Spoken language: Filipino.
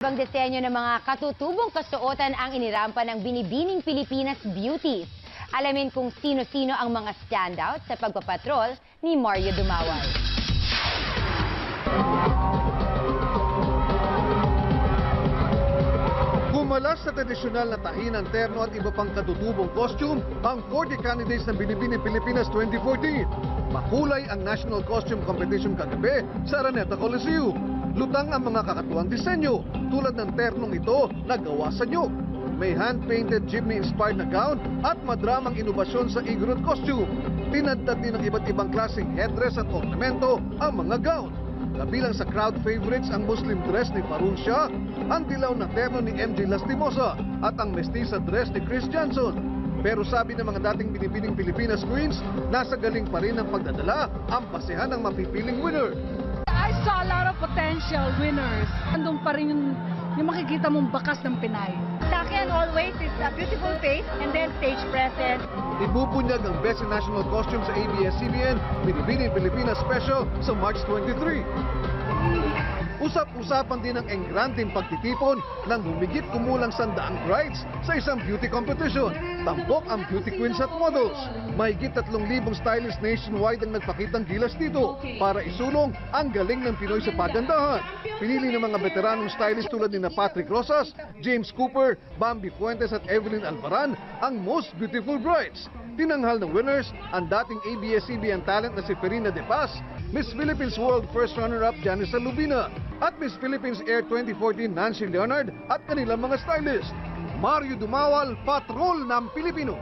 Iba-ibang disenyo ng mga katutubong kasuotan ang inirampa ng Binibining Pilipinas Beauties. Alamin kung sino-sino ang mga standout sa pagpapatrol ni Mario Dumawal. Gumalas sa tradisyonal na tahinan, terno at iba pang katutubong costume ang 40 candidates ng Binibining Pilipinas 2014. Makulay ang National Costume Competition kagabi sa Araneta Coliseum. Lutang ang mga kakatuwang disenyo tulad ng ternong ito na gawa sa nyug. May hand-painted jeepney-inspired na gown at madramang inobasyon sa Igorot costume. Tinadtad din ng iba't ibang klaseng headdress at ornamento ang mga gown. Kabilang sa crowd favorites ang Muslim dress ni Farun Shah, ang dilaw na terno ni MJ Lastimosa at ang mestiza dress ni Chris Johnson. Pero sabi ng mga dating Binibining Pilipinas Queens, nasa galing pa rin ang pagdadala ang basehan ng mapipiling winner. I saw a lot of potential winners. Andun pa rin yung makikita mong bakas ng Pinay. Sa akin, always, is a beautiful face and then stage presence. Ibubunyag ang Best in National Costume sa ABS-CBN Binibining Pilipinas Special sa March 23. Usap-usapan din ang engranding pagtitipon ng humigit kumulang 100 brides sa isang beauty competition. Tampok ang beauty queens at models. Mahigit 3,000 stylists nationwide ang nagpakitang gilas dito para isulong ang galing ng Pinoy sa pagandahan. Pinili ng mga veteranong stylists tulad ni Patrick Rosas, James Cooper, Bambi Fuentes at Evelyn Alvaran ang most beautiful brides. Tinanghal ng winners ang dating ABS-CBN talent na si Perina De Paz, Miss Philippines World First Runner-up Janice Lubina, at Miss Philippines Air 2014 Nancy Leonard at kanilang mga stylist. Mario Dumawal, Patrol ng Pilipino.